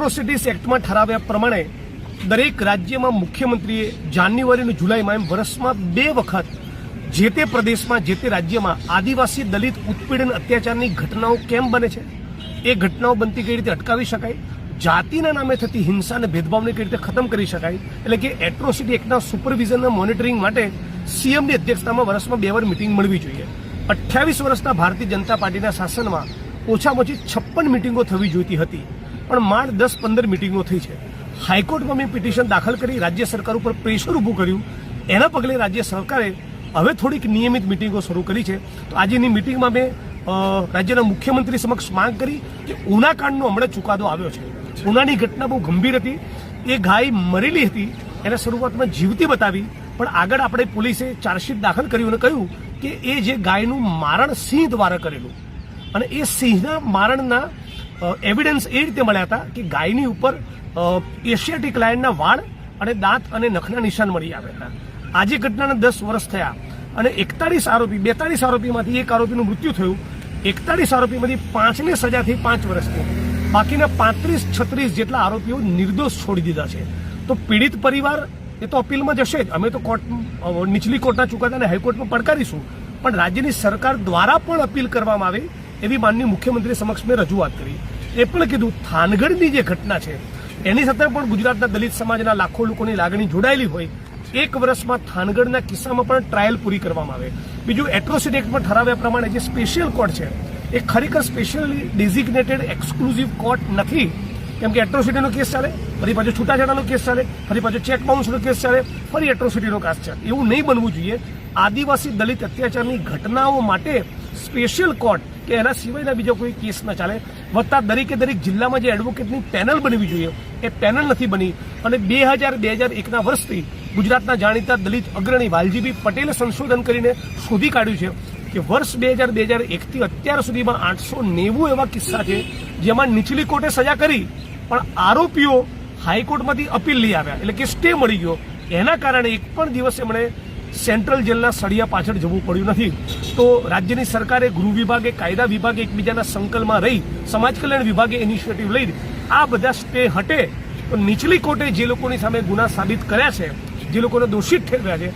Atrocities એક્ટમાં ઠરાવ્યા પ્રમાણે દરેક રાજ્યમાં મુખ્યમંત્રીએ જાન્યુઆરી અને જુલાઈમાં એમ વર્ષમાં 2 વખત જે તે પ્રદેશમાં જે તે રાજ્યમાં આદિવાસી દલિત ઉત્પીડન અત્યાચારની ઘટનાઓ કેમ બને છે, એ ઘટનાઓ બનતી કઈ રીતે અટકાવી શકાય, જાતિના નામે થતી હિંસા અને ભેદભાવને કઈ રીતે ખતમ કરી શકાય, એટલે કે એટ્રોસિટી એક્ટના સુપરવિઝનના મોનિટરિંગ માટે સીએમની અધ્યક્ષતામાં વર્ષમાં 2 વાર મિટિંગ મળવી જોઈએ। 28 વર્ષના ભારતીય જનતા પાર્ટીના શાસનમાં ઓછામાં ઓછી 56 મિટિંગો થવી જોઈતી હતી, પણ માંડ 10-15 મિટિંગો થઈ છે। હાઈકોર્ટમાં મેં પિટિશન દાખલ કરી રાજ્ય સરકાર ઉપર પ્રેશર ઊભું કર્યું, એના પગલે રાજ્ય સરકારે હવે થોડીક નિયમિત મિટિંગો શરૂ કરી છે। તો આજની મિટિંગમાં મેં રાજ્યના મુખ્યમંત્રી સમક્ષ માંગ કરી કે ઉના કાંડનો હમણાં ચુકાદો આવ્યો છે, ઉનાની ઘટના બહુ ગંભીર હતી, એ ગાય મરેલી હતી, એને શરૂઆતમાં જીવતી બતાવી, પણ આગળ આપણે પોલીસે ચાર્જશીટ દાખલ કર્યું અને કહ્યું કે એ જે ગાયનું મારણ સિંહ દ્વારા કરેલું, અને એ સિંહના મારણના એવિડન્સ એ રીતે મળ્યા હતા કે ગાયની ઉપર એશિયાટિક લાયનના વાળ અને દાંત અને નખના નિશાન મળી આવ્યા હતા। આજે ઘટનાના 10 વર્ષ થયા અને 42 આરોપીમાંથી એક આરોપીનું મૃત્યુ થયું। 41 આરોપીમાંથી 5ને સજા થઈ 5 વર્ષની, બાકીના 35-36 જેટલા આરોપીઓ નિર્દોષ છોડી દીધા છે। તો પીડિત પરિવાર એ તો અપીલમાં જશે જ, અમે તો નીચલી કોર્ટના ચુકાદાને હાઈકોર્ટમાં પડકારીશું, પણ રાજ્યની સરકાર દ્વારા પણ અપીલ કરવામાં આવે એવી માનનીય મુખ્યમંત્રી સમક્ષ મેં રજૂઆત કરી। એ પણ કીધું થાનગઢની જે ઘટના છે એની સાથે પણ ગુજરાતના દલિત સમાજના લાખો લોકોની લાગણી જોડાયેલી હોય, 1 વર્ષમાં થાનગઢના કિસ્સામાં પણ ટ્રાયલ પૂરી કરવામાં આવે। બીજું, એટ્રોસિટી એક્ટમાં ઠરાવ્યા પ્રમાણે જે સ્પેશિયલ કોર્ટ છે એ ખરેખર સ્પેશિયલી ડેઝિગ્નેટેડ એક્સક્લુઝિવ કોર્ટ નથી, કેમ કે એટ્રોસિટીનો કેસ ચાલે, ફરી પાછો છૂટાછેડાનો કેસ ચાલે, ફરી પાછો ચેક બાઉન્સનો કેસ ચાલે, ફરી એટ્રોસિટીનો કેસ ચાલે। એવું નહીં બનવું જોઈએ। આદિવાસી દલિત અત્યાચારની ઘટનાઓ માટે સ્પેશિયલ કોર્ટ કે એના સિવાયના બીજો કોઈ કેસ ન ચાલે। વત્તા દરેક જિલ્લામાં જે એડવોકેટની પેનલ બનવી જોઈએ એ પેનલ નથી બની, અને 2001ના વર્ષથી ગુજરાતના જાણીતા દલિત અગ્રણી વાલજીભાઈ પટેલે સંશોધન કરીને શોધી કાઢ્યું છે કે વર્ષ 2001થી અત્યાર સુધીમાં 890 એવા કિસ્સા છે જેમાં નીચલી કોર્ટે સજા કરી પણ આરોપીઓ હાઈકોર્ટમાંથી અપીલ લઈ આવ્યા, એટલે કે સ્ટે મળી ગયો। એના કારણે એક પણ દિવસ એમણે સેન્ટ્રલ જેલના સળિયા પાછળ જવું પડ્યું નથી। તો રાજ્યની સરકારે, ગૃહ વિભાગે, કાયદા વિભાગે એકબીજાના સંકલમાં રહી, સમાજ કલ્યાણ વિભાગે ઇનિશિયેટિવ લઈ આ બધા સ્ટે હટે તો નીચલી કોર્ટે જે લોકોની સામે ગુના સાબિત કર્યા છે, જે લોકોને દોષિત ઠેરવ્યા છે,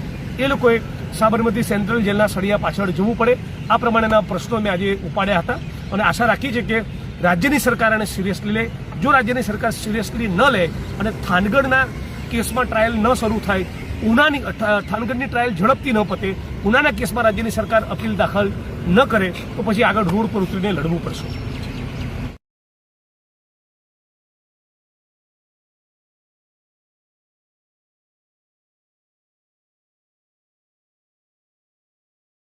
એ લોકોએ સાબરમતી સેન્ટ્રલ જેલના સળિયા પાછળ જવું પડે। આ પ્રમાણેના પ્રશ્નો મેં આજે ઉપાડ્યા હતા અને આશા રાખી છે કે રાજ્યની સરકાર આને સિરિયસલી લે। જો રાજ્યની સરકાર સિરિયસલી ન લે અને થાનગઢના કેસમાં ટ્રાયલ ન શરૂ થાય, થાનગઢની ટ્રાયલ ઝડપથી ન પતે, ઉનાના કેસમાં રાજ્યની સરકાર અપીલ દાખલ ન કરે, તો પછી આગળ રોડ પર ઉતરીને લડવું પડશે।